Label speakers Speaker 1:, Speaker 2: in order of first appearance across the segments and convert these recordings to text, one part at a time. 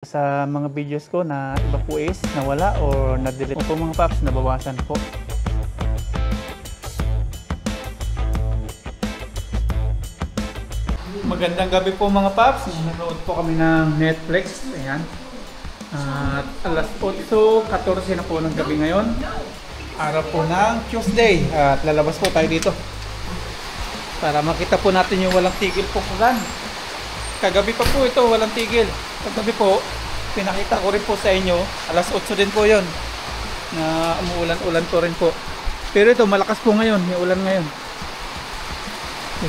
Speaker 1: sa mga videos ko na iba po is nawala or na-delete po mga paps, nabawasan po. Magandang gabi po mga paps. Nanonood po kami ng Netflix. Ayan. At alas 8:14 na po ng gabi ngayon. Araw po ng Tuesday. At lalabas po tayo dito para makita po natin yung walang tigil po ulan. Kagabi pa po ito, walang tigil. Kagabi po, pinakita ko rin po sa inyo. Alas 8 din po yon na umuulan-ulan po rin po. Pero ito, malakas po ngayon. May ulan ngayon.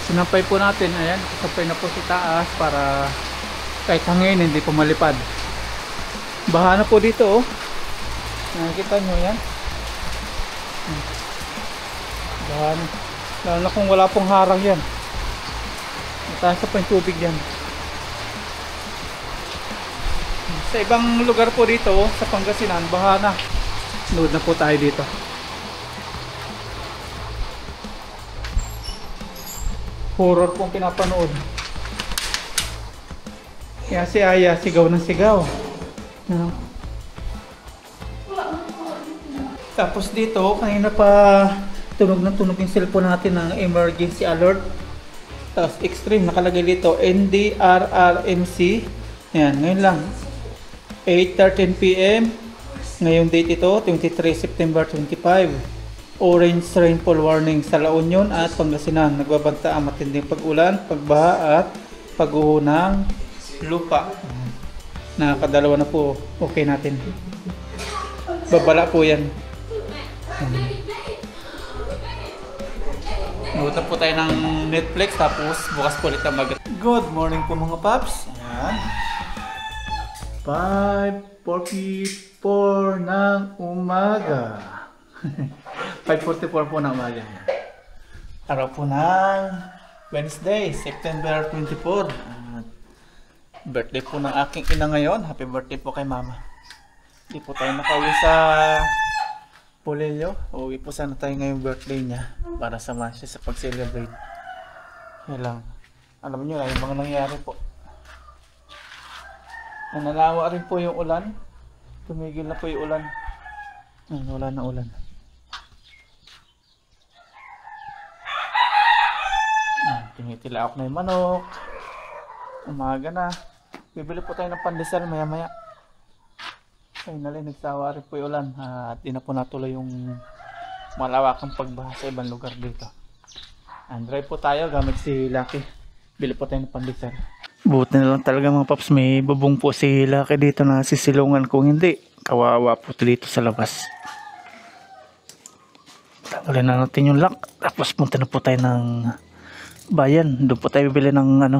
Speaker 1: Sinampay po natin. Ayan, sampay na po sa taas para kahit hangin, hindi po malipad. Baha na po dito, oh. Nakikita nyo yan. Baha na. Lalo na kung wala pong harang yan. Mataas pa yung tubig yan. Sa ibang lugar po dito, sa Pangasinan, baha na. Load na po tayo dito. Horror pong pinapanood. Kaya si Aya, sigaw ng sigaw. Tapos dito, kanina pa tunog na tunog yung cellphone natin ng emergency alert. Tapos extreme, nakalagay dito NDRRMC. Yan, ngayon lang 8:13 PM. Ngayong date ito, 23 September 25. Orange rainfall warning sa La Union at Pangasinan. Nagbabanta ang matinding pag-ulan, pagbaha at pagguho ng lupa. Nakakadalawa na po, okay natin. Babala po yan. Nuta po tayo ng Netflix, tapos bukas po ulit ang mag- Good morning po mga paps. Ayan. 5:44 ng umaga. 5:44 po ng umaga. Araw po ng Wednesday, September 24. Birthday po ng aking ina ngayon. Happy birthday po kay mama. Hindi po tayo nakauwi sa Polillo. Uwi po sana tayo ngayong birthday niya para samahan siya sa pag-celebrate. Yan lang. Alam niyo na yung mga nangyari po. Nanalawa rin po yung ulan. Tumigil na po yung ulan. Ayan, wala na ulan. Tinitilaok na yung manok. Umaga na. Bibili po tayo ng pandesal maya maya. Finally, nagsawa rin po yung ulan. At di na po natuloy yung malawakang pagbaha sa ibang lugar dito. And drive po tayo gamit si Lucky. Bili po tayo ng pandesal. Buti na lang talaga mga paps, may bubong po si Lucky dito na sisilungan. Kung hindi, kawawa po dito sa labas. Tanggalin na natin yung lock. Tapos punta na po tayo ng bayan. Doon po tayo bibili ng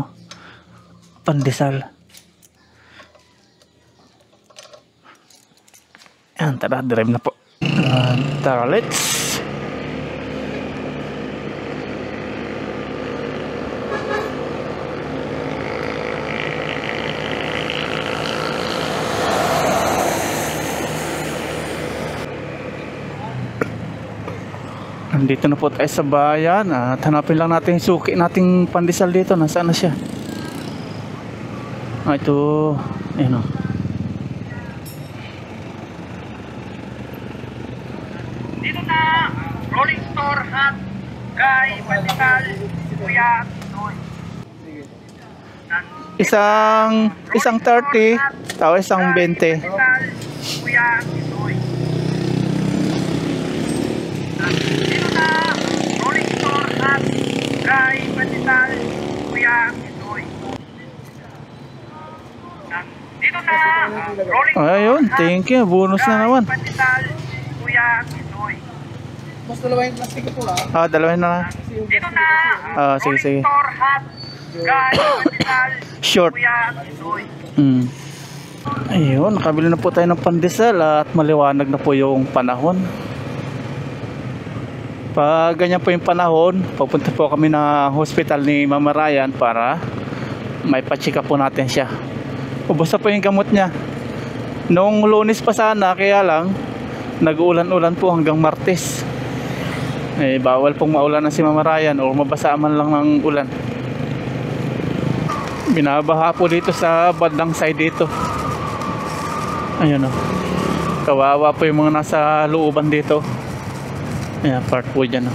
Speaker 1: pandesal. Yan, tara, drive na po. Tara, let's. Nandito na po tayo sa bayan at hanapin lang natin yung suki nating pandesal dito. Nasaan na siya? Ito, ayun o.
Speaker 2: Dito na, Rolling Store Hut, Guy, Pandesal, Kuya, Noy.
Speaker 1: Isang 30, tao isang 20.
Speaker 2: Pandesal, Kuya, Noy. Dito na, Rolling Store Hut, Guy, Pandesal, Kuya, Noy. Dito na, Rolling Store
Speaker 1: Ayun, thank you. Bonus na naman.
Speaker 2: Pandesal, Kuya, Noy.
Speaker 3: Mas dalawa yung plastic ko
Speaker 1: Ah, dalawa na.
Speaker 2: Dito na,
Speaker 1: Sige, sige.
Speaker 2: Rolling Store Hut, Guy, Pandesal,
Speaker 1: Short.
Speaker 2: Kuya, Noy.
Speaker 1: Ayun, nakabili na po tayo ng pandesal at maliwanag na po yung panahon. Pag ganyan po yung panahon, papunta po kami na hospital ni Mama Ryan para may pa-check up po natin siya. Ubos na po yung gamot niya. Noong Lunes pa sana, kaya lang nag-uulan-ulan po hanggang Martes. Bawal pong maulan na si Mama Ryan o mabasa man lang ng ulan. Binabaha po dito sa bandang side dito. Ayan o. Kawawa po yung mga nasa looban dito. Ayan, part po dyan o.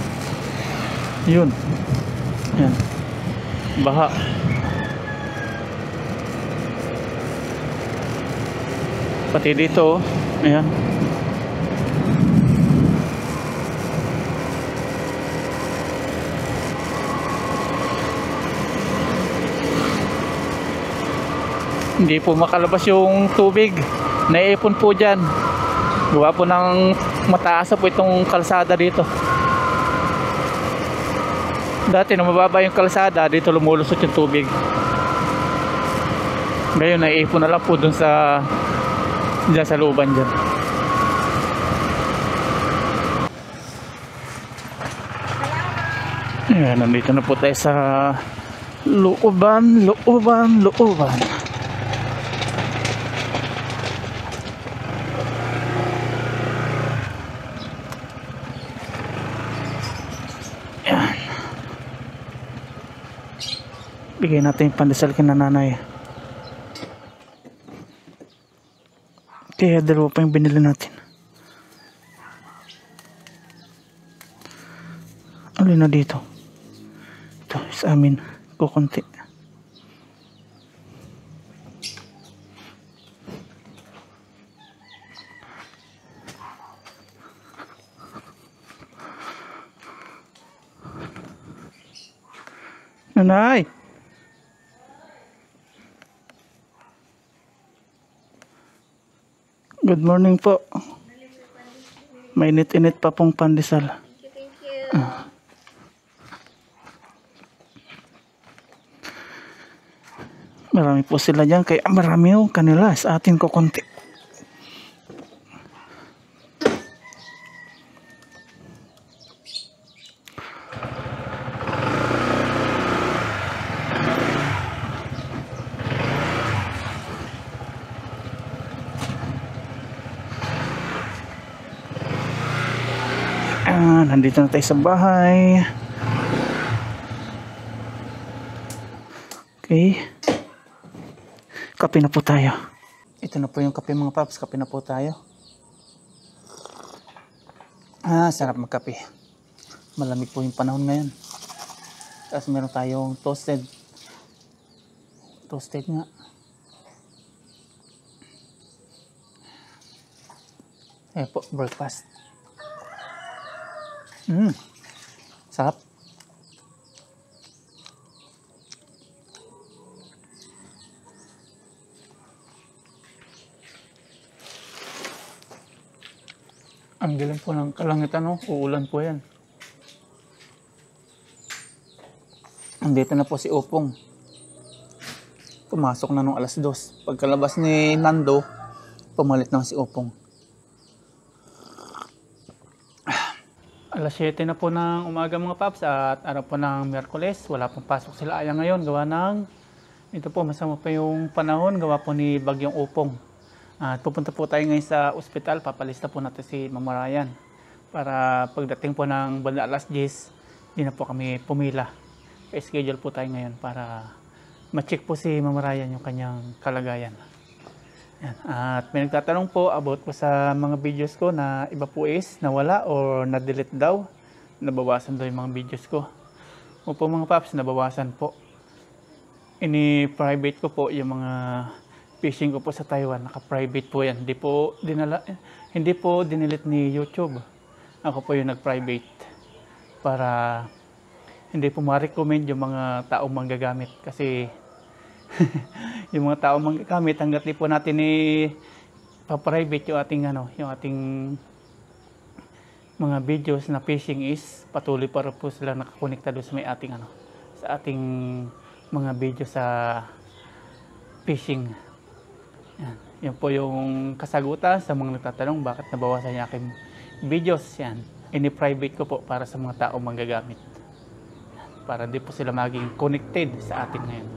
Speaker 1: Yun. Ayan. Baha. Pati dito o. Ayan. Hindi po makalabas yung tubig. Naiipon po dyan. Gawa po ng mataas po itong kalsada dito. Dati na mababa yung kalsada, dito lumulusot yung tubig. Ngayon naiipon na lang po dun sa dyan sa looban dyan. Ayan, nandito na po tayo sa looban. Bigay natin yung pandesal kina nanay. Kaya dalawa pa yung binili natin. Alin na dito? Ito sa amin. Kukunti. Nanay! Good morning po. May init-init pa pong pandesal.
Speaker 4: Thank you.
Speaker 1: Marami po sila dyan. Kaya marami yung kanila. Sa atin ko konti. Nandito na tayo sa bahay. Okay. Kape na po tayo. Ito na po yung kape mga paps. Kape na po tayo. Sarap magkape. Malamig po yung panahon ngayon. Tapos meron tayong toasted. Toasted nga. Ayan po, breakfast. Sarap. Ang galing po ng kalangitan, no? Uulan po yan. Andito na po si Opong. Pumasok na nung alas 2. Pagkalabas ni Nando, pumalit na si Opong. Alas 7 na po ng umaga mga paps at araw po ng Miyerkules. Wala pong pasok sila Aya ngayon. Gawa ng, ito po masama pa yung panahon. Gawa po ni Bagyong Opong. At pupunta po tayo ngayon sa ospital. Papalista po natin si Mama Ryan. Para pagdating po ng banda alas 10, di na po kami pumila. Schedule po tayo ngayon para ma-check po si Mama Ryan yung kanyang kalagayan. Yan. At may nagtatanong po about po sa mga videos ko na iba po is nawala or na-delete daw. Nabawasan daw yung mga videos ko. Opo mga paps, nabawasan po. Ini-private ko po yung mga fishing ko po sa Taiwan. Naka-private po yan. Hindi po dinilit ni YouTube. Ako po yung nag-private para hindi po ma-recommend yung mga taong manggagamit. Kasi yung mga tao manggagamit hanggat di po natin pa-private yung ating mga videos na fishing is patuloy para po sila nakakonekta doon sa may ating sa ating mga video sa fishing. Yan po yung kasagutan sa mga nagtatanong bakit nabawasan yung aking videos. Yan, ini-private ko po para sa mga tao manggagamit para di po sila maging connected sa atin ngayon.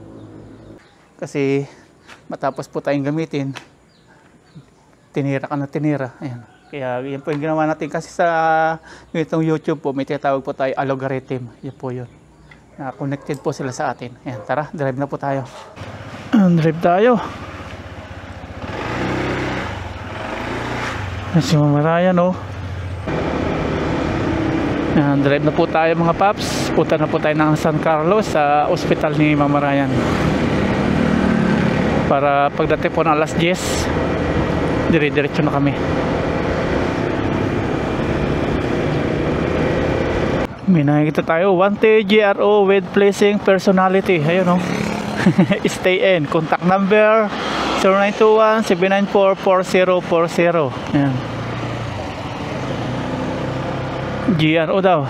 Speaker 1: Kasi matapos po tayong gamitin, tinira ka na tinira. Ayan. Kaya yan po yung ginawa natin. Kasi sa itong YouTube po, may tinatawag po tayo algorithm. Yan po yun. Na-connected po sila sa atin. Ayan, tara, drive na po tayo. Drive tayo. Si Mama Ryan, oh. Yan, drive na po tayo mga paps. Punta na po tayo ng San Carlos sa ospital ni Mama Ryan. Para pagdating po ng alas 10, dire-diretso na kami. May nakikita tayo, 1T GRO with placing personality. Ayun, oh. Stay in. Contact number 0921-794-4040. Ayan. GRO daw.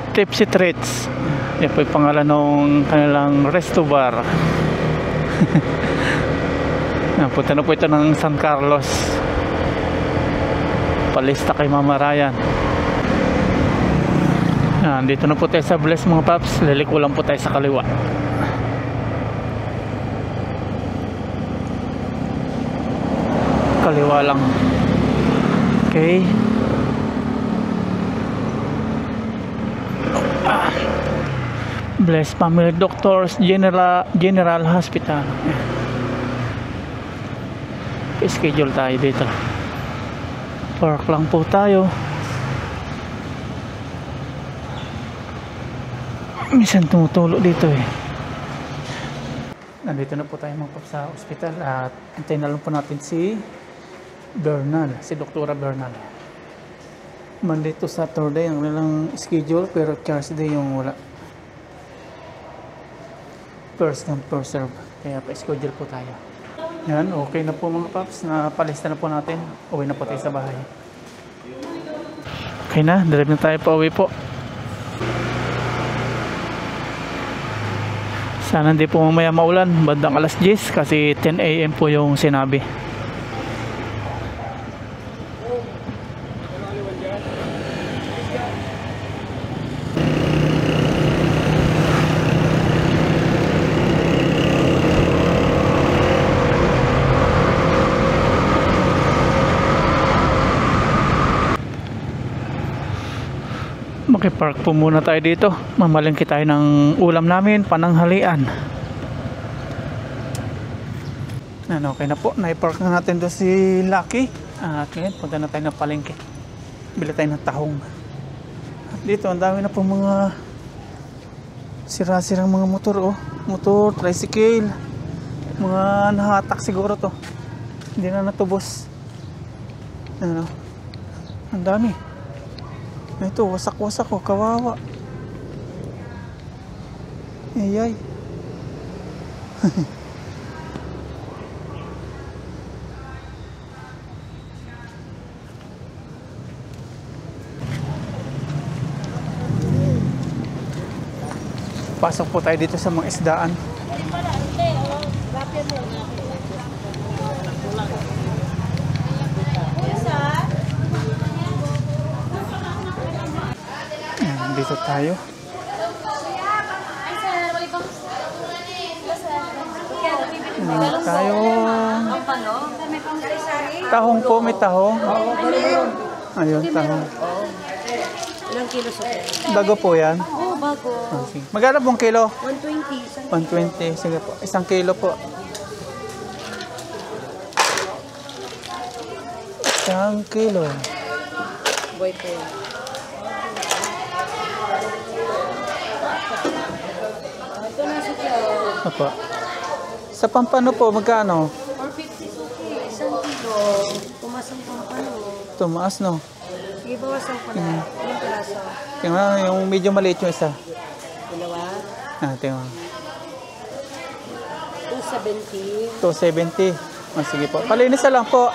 Speaker 1: Tipsy Treats. Yan po yung pangalan ng kanilang resto bar. Punta na po ito ng San Carlos. Palista kay Mama Ryan. Yan, dito na po tayo sa Bless mga paps. Liliko lang po tayo sa kaliwa. Kaliwa lang. Okay. Bless Family Doctors General Hospital. Schedule tayo dito. Park lang po tayo. Minsan tumutulo dito eh. Nandito na po tayo mga paps sa ospital at antayin na lang po natin si Bernal, si Doktora Bernal. Monday to Saturday ang nilang schedule, pero Thursday yung wala. First come, first serve. Kaya pa-schedule po tayo. Yan, okay na po mga paps. Napalista na po natin. Uwi na po tayo sa bahay. Okay na, drive na tayo pa uwi po. Sana hindi po mamaya maulan. Bandang alas 10 kasi 10 AM po yung sinabi. Makipark po muna tayo dito. Mamalengke tayo ng ulam namin, pananghalian. Okay na po. Naipark na natin doon si Lucky. At ngayon, punta na tayo ng palengke. Bili tayo ng tahong. At dito, ang dami na po mga sira-sirang mga motor. Oh. Motor, tricycle. Mga nahatak siguro to. Hindi na natubos. Ano? Ang dami. Ito, wasak-wasak ko, kawawa. Ayay. Pasok po tayo dito sa mga isdaan. Dito tayo. Tayo. Tahong po, may tahong. Ayun, tahong.
Speaker 4: Ilang kilo sa
Speaker 1: Bago po yan.
Speaker 4: Oo, bago.
Speaker 1: Magkano pong kilo?
Speaker 4: 120.
Speaker 1: 120. Sige po. 1 kilo po. 1 kilo.
Speaker 4: Boy po. Ito na sa kilo.
Speaker 1: Apa. Sa Pampano po, magkano?
Speaker 4: 450 suki. 1 kilo. Tumasang pampano.
Speaker 1: Tumaas, no?
Speaker 4: Sige, bawasan ko na. Ilang piraso?
Speaker 1: Tingnan yung medyo maliit yung isa.
Speaker 4: Dalawa.
Speaker 1: Tingnan.
Speaker 4: 270.
Speaker 1: 270. Sige po. Palinis na lang po.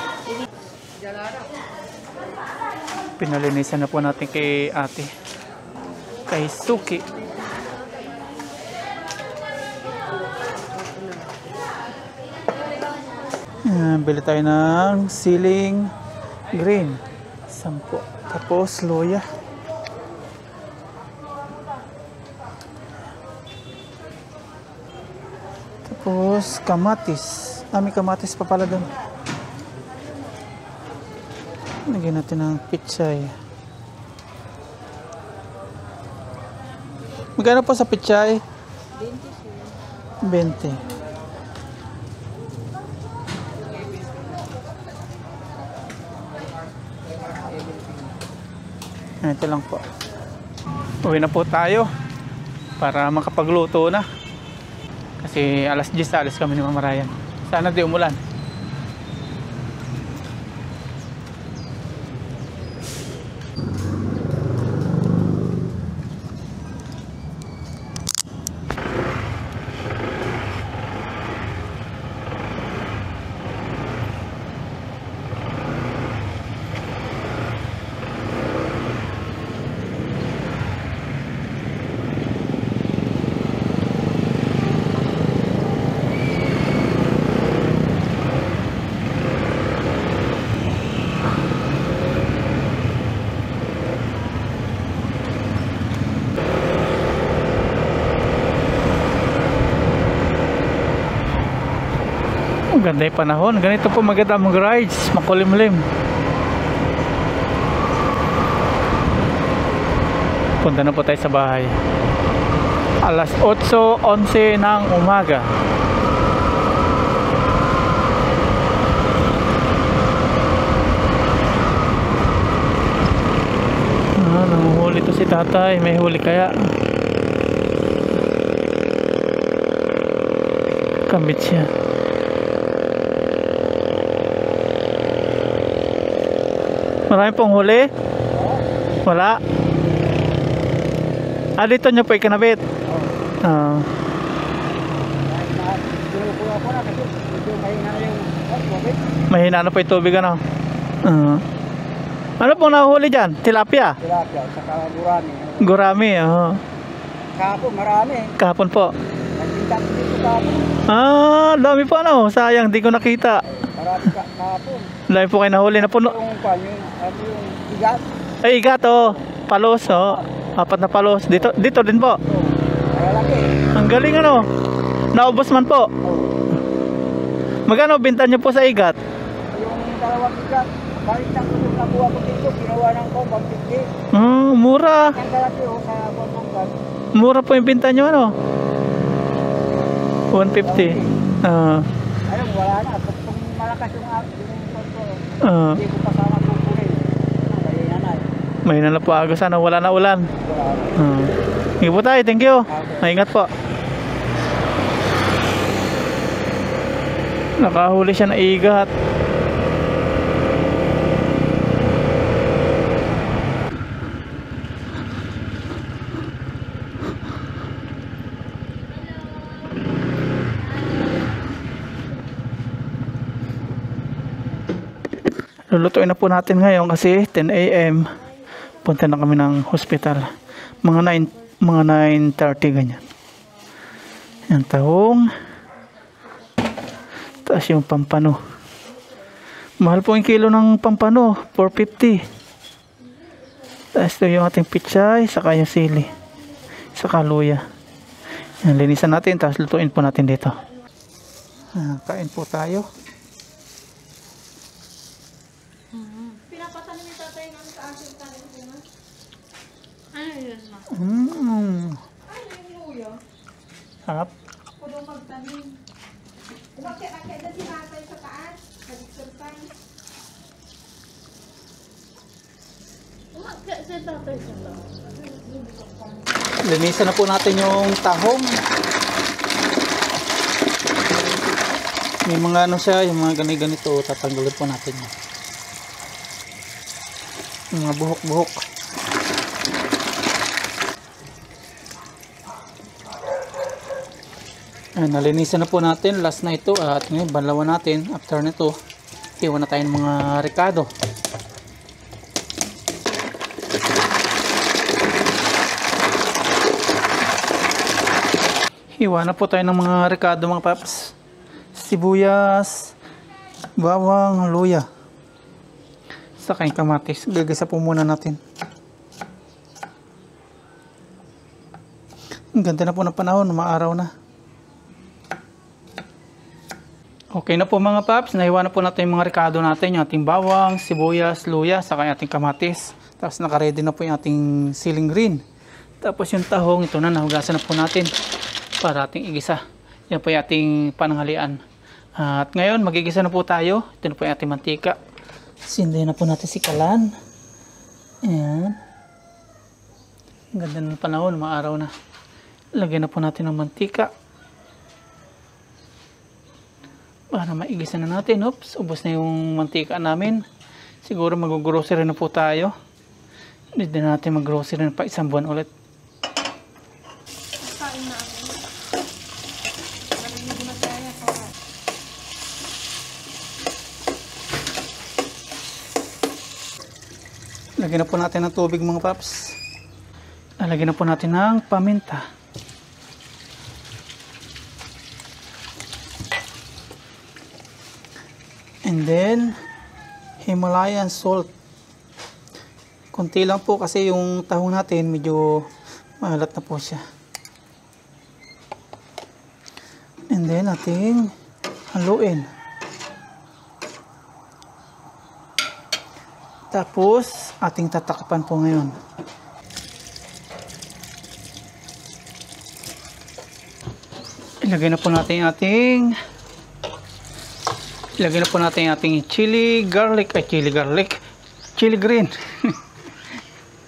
Speaker 1: Pinalinisan na po natin kay ate. Kay Suki. Bili tayo ng ceiling green. 10. Tapos loya. Tapos kamatis. May kamatis pa pala doon. Lagyan natin ng pichay. Magkano po sa pichay? 20. Ito lang po. Uwi na po tayo para makapagluto na. Kasi alas 10 alis kami ni Mama Ryan. Sana di umulan. Ang ganda yung panahon. Ganito po maganda mag-rides. Makulimlim. Punta na po tayo sa bahay. Alas 8:11 ng umaga. Nanguhuli to si tatay. May huli kaya. Kambit siya. Marami pong huli? Wala? Dito nyo po ikinabit? Oo. Mahina na po yung tubig ano? Ano pong nahuli dyan? Tilapia?
Speaker 3: Tilapia, saka gurami.
Speaker 1: Gurami, oo.
Speaker 3: Kahapon, marami.
Speaker 1: Kahapon po.
Speaker 3: Nagpinta ko dito kahapon.
Speaker 1: Dami po ano. Sayang, di ko nakita.
Speaker 3: Marami kahapon.
Speaker 1: Dami po kayo nahuli na puno.
Speaker 3: Yung igat.
Speaker 1: Ay, igat oh. Palos oh. 4 na palos. Dito din po.
Speaker 3: Malalaki.
Speaker 1: Ang galing ano. Naubos man po. Magkano binta nyo po sa igat?
Speaker 3: Yung dalawang igat. Balik na ko nakuha ko dito. Ginawa ng ko, 150.
Speaker 1: Mura.
Speaker 3: Ang dalaki sa Bambanggan.
Speaker 1: Mura po yung binta nyo ano. 150.
Speaker 3: Ayun, wala na. Kung malakas yung konto, hindi ko pa sana kukunin. Mahina na.
Speaker 1: Mahina na po aga. Sana wala na ulan. Sige po tayo. Thank you. Maingat po. Nakahuli siya na igat. Lulutuin na po natin ngayon kasi 10 AM punta na kami ng hospital. Mga 9:30 ganyan. Yan tahong. Taas yung pampano. Mahal po yung kilo ng pampano, 450. Taas ito yung ating pichay, saka yung sili, saka luya. Yan, linisan natin, tapos lutuin po natin dito. Kain po tayo.
Speaker 4: Pinapatan ni tatay ng sa akin tayo ko. Ano yun ma? Ano yung luya?
Speaker 1: Harap.
Speaker 4: Kudo magtanim. Bakit na si tatay sa taas? Nag-exercise. Umakit si tatay sa taas.
Speaker 1: Linisan na po natin yung tahong. May mga ano siya, yung mga ganito, tatanggalin po natin yan. Yung mga buhok-buhok. Nalinisan na po natin, last na ito, at ngayon banlawan natin. After nito, iwan na tayo ng mga rekado. Iwan na po tayo ng mga rekado mga paps. Sibuyas, bawang, luya, saka yung kamatis. Gagasa po muna natin. Ang ganda na po ng panahon, maaraw na. Okay na po mga paps, nahiwa na po natin yung mga rekado natin, yung ating bawang, sibuyas, luya, saka yung ating kamatis. Tapos nakaready na po yung ating ceiling green. Tapos yung tahong, ito na, nahugasan na po natin para ating igisa. Yan po yung ating pananghalian. At ngayon, magigisa na po tayo. Ito na po yung ating mantika. Sindihan na po natin si kalan. Ayan. Ang ganda ng panahon, maaraw na. Lagyan na po natin ng mantika. Para maigisa na natin. Oops, ubos na yung mantika namin. Siguro mag-grocery na po tayo. Hindi na natin mag-grocery na pa isang buwan ulit.
Speaker 4: Kain na ako. Naliligo na tayo.
Speaker 1: Lagyan na po natin ng tubig mga paps. Lalagyan na po natin ng paminta. And then, Himalayan salt. Kunti lang po kasi yung tahong natin medyo maalat na po siya. And then, ating haluin. Tapos, ating tatakpan po ngayon. Ilagay na po natin yung ating chili green.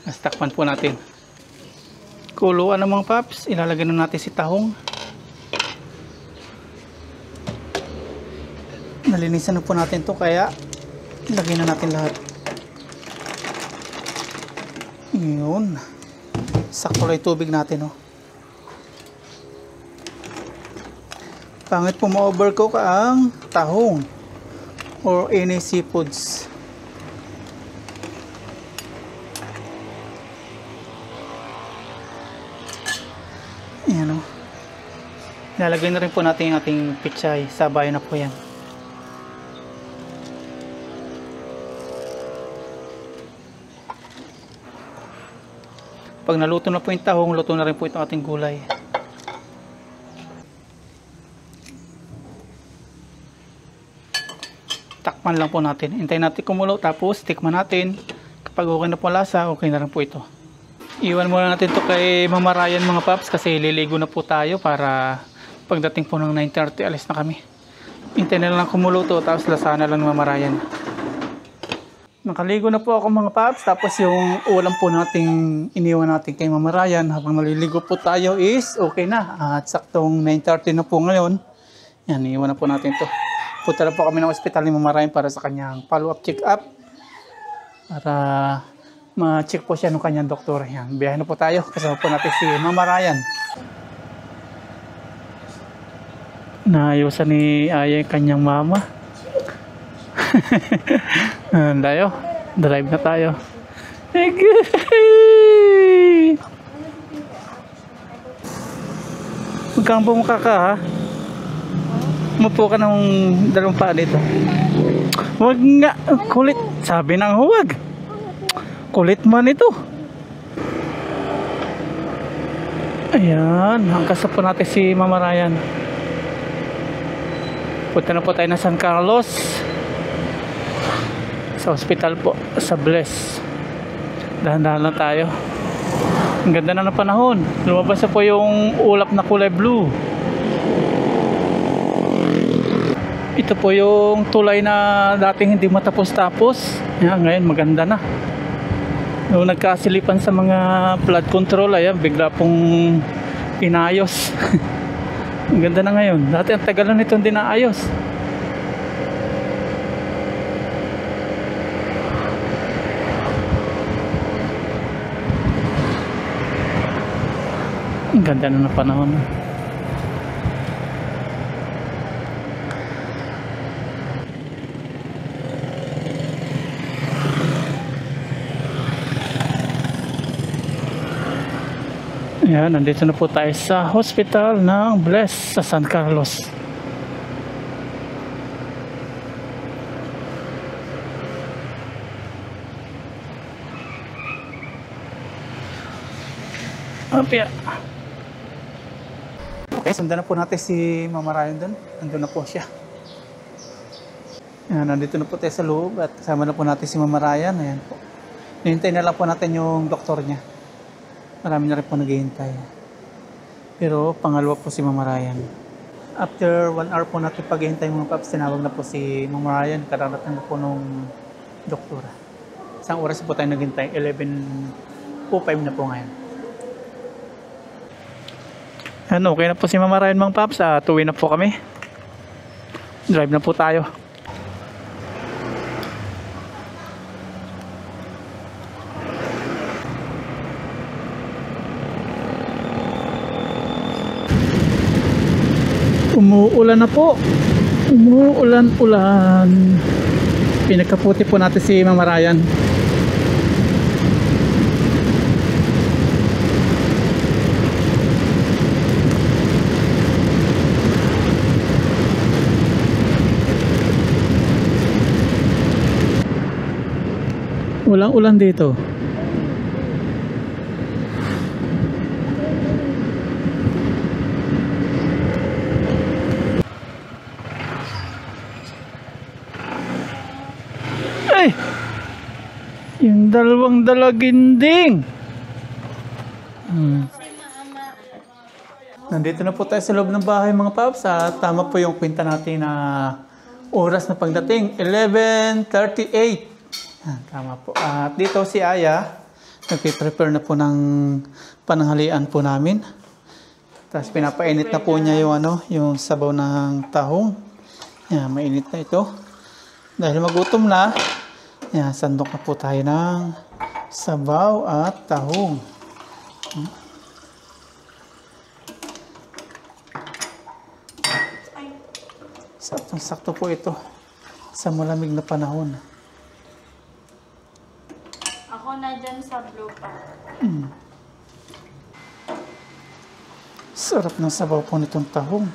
Speaker 1: Mas takpan po natin. Kuluan ng mga paps. Ilalagay na natin si tahong. Nalinisan na po natin to kaya ilagay na natin lahat. Yun. Sakto lang yung tubig natin, oh. Pangit po ma-overcook ang tahong or any seafoods. Ayan, o. Lalagay na rin po natin yung ating pichay. Sabay na po yan. Pag naluto na po yung tahong, luto na rin po itong ating gulay. Takpan lang po natin. Hintayin natin kumulo, tapos tikman natin. Kapag okay na po lasa, okay na rin po ito. Iwan muna natin to kay Mama Ryan mga paps kasi liligo na po tayo para pagdating po ng 9:30 alis na kami. Hintayin na lang kumulo to, tapos lasa na lang Mama Ryan. Nakaligo na po ako mga paps, tapos yung ulam po nating iniwan natin kay Mama Ryan habang naliligo po tayo is okay na. At saktong 9:30 na po ngayon. Yan, iniwan na po natin to. Punta na po kami ng ospital ni Mama Ryan para sa kanyang follow-up check-up. Para ma-check po siya ng kanyang doktor. Yan, biyahe na po tayo. Kasama po natin si Mama Ryan. Naayusan ni Aya yung kanyang mama. Tayo, drive na tayo. Magkang bumukha ka ha? Mupo ka ng dalawang paa dito. Huwag nga, kulit. Sabi nang huwag. Kulit man ito. Ayan, hangkas po natin si Mama Ryan. Punta na po tayo na San Carlos. Sa hospital po, sa Bless. Dahan-dahan lang tayo. Ang ganda na ng panahon. Lumabas na po yung ulap na kulay blue. Ito po yung tulay na dating hindi matapos-tapos. Yan, ngayon maganda na. Noong nagkasilipan sa mga flood control, ayan, bigla pong inayos. Ang ganda na ngayon. Dati ang tagal na nito hindi naayos. Ang ganda na ng panahon. Ayan, nandito na po tayo sa hospital ng Bless sa San Carlos. Apya. Okay, sundan na po natin si Mama Ryan doon. Nandun na po siya. Ayan, nandito na po tayo sa loob at kasama na po natin si Mama Ryan. Ayan po. Hintay na lang po natin yung doktor niya. Marami na rin po naghihintay. Pero pangalawa po si Mama Ryan. After 1 hour po natin paghihintay mga paps, tinawag na po si Mama Ryan. Kararating na po nung doktora. Isang oras po tayo naghintay. 11:05 na po ngayon. Yan, okay na po si Mama Ryan, mga paps. Tuwi na po kami. Drive na po tayo. Umuulan na po. Umuulan-ulan. Pinagkaputi po natin si Mama Ryan. Walang ulan dito. Ay! Yung dalawang dalaginding. Nandito na po tayo sa loob ng bahay, mga paps. Tama po yung kwenta natin na oras na pagdating. 11:38. Tama po. At dito si Aya, nagpiprepare na po ng pananghalian po namin. Tapos pinapainit na po niya yung, yung sabaw ng tahong. Yan, mainit na ito. Dahil magutom na, yan, sandok na po tayo ng sabaw at tahong. Saktong-sakto po ito sa malamig na panahon.
Speaker 4: Ako na dyan sa blue pa.
Speaker 1: Sarap ng sabaw po nitong tahong.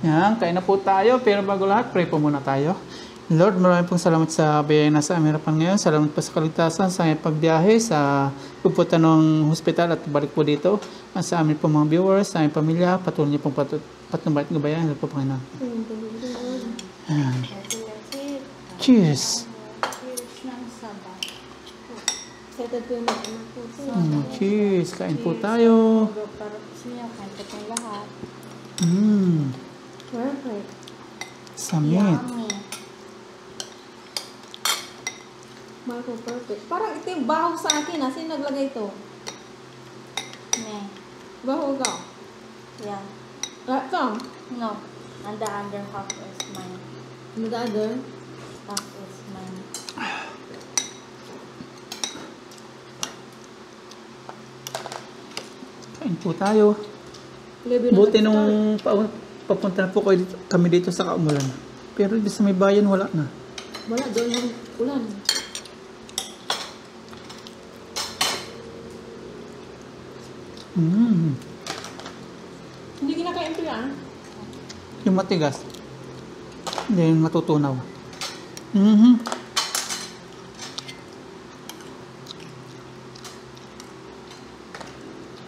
Speaker 1: Yan, kain na po tayo. Pero bago lahat, pray po muna tayo. Lord, maraming pong salamat sa biyaya na sa aming harapan ngayon. Salamat po sa kaligtasan, sa aming pagbiyahe, sa pupunta ng hospital at balik po dito. At sa amin po mga viewers, sa aming pamilya, patuloy niyo pong patnubat ng gabayan. Hello po, Panginoon. Ayan. Cheers!
Speaker 4: Cheers ng sabaw.
Speaker 1: Cheers! Kain po tayo.
Speaker 4: Para sa inyo, kanta pong lahat.
Speaker 3: Perfect.
Speaker 1: Samit.
Speaker 4: Yummy.
Speaker 3: Marco, perfect. Parang ito yung baho sa akin. Sino naglagay ito?
Speaker 4: Me.
Speaker 3: Baho ka.
Speaker 4: Yeah.
Speaker 3: Ito.
Speaker 4: No. And the other half is mine.
Speaker 3: Ano the other?
Speaker 4: Half is mine.
Speaker 1: Kain po tayo. Buti nung papunta na po kami dito sa Kaumulan. Pero dito sa may bayan, wala na.
Speaker 3: Wala, doon ang ulan. Hindi kinakain ito yan.
Speaker 1: Yung matigas. Hindi yung matutunaw.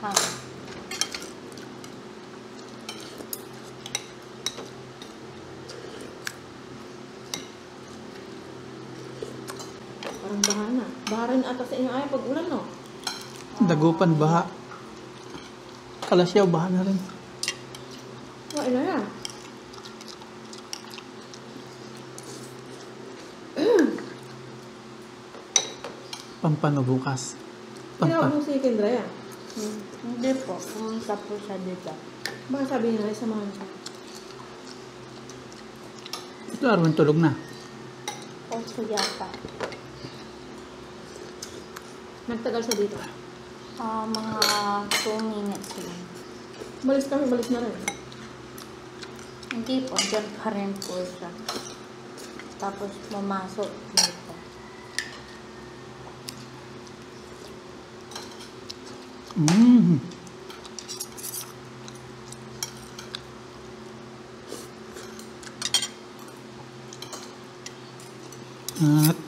Speaker 4: Ha.
Speaker 3: Parang baha na. Baha rin ata sa inyo ay pag ulan, no?
Speaker 1: Dagupan, baha. Kalasyaw, baha na rin.
Speaker 3: Wala na yan.
Speaker 1: Pampano bukas.
Speaker 3: Tinawag mo si Kendra yan.
Speaker 4: Hindi po. Pumunta po siya dito.
Speaker 3: Baka sabi nila, samahan siya.
Speaker 1: Ito, Arwin, tulog na.
Speaker 4: Also yata.
Speaker 3: Nagtagal siya dito.
Speaker 4: Mga 2 minutes lang.
Speaker 3: Balis kami, balis na rin.
Speaker 4: Hindi po. Diyan pa rin po siya. Tapos mamasok dito.
Speaker 1: At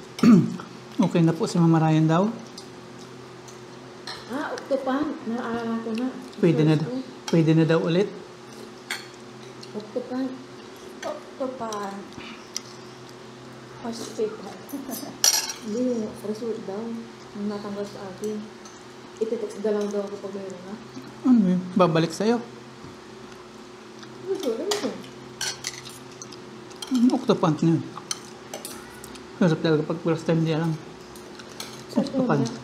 Speaker 1: okay na po si Mama Ryan daw.
Speaker 3: Oktopan. Naalala ko na.
Speaker 1: Pwede na daw ulit.
Speaker 3: Oktopan.
Speaker 4: Octopan. Hospital.
Speaker 3: Hindi, result daw. Ang natanggal sa akin. Iti-text daw ako pag mayroon na.
Speaker 1: Ano yun? Babalik sa'yo.
Speaker 3: Result, ano ito?
Speaker 1: Octopant niya. Sarap talaga pag first time niya lang. Octopant.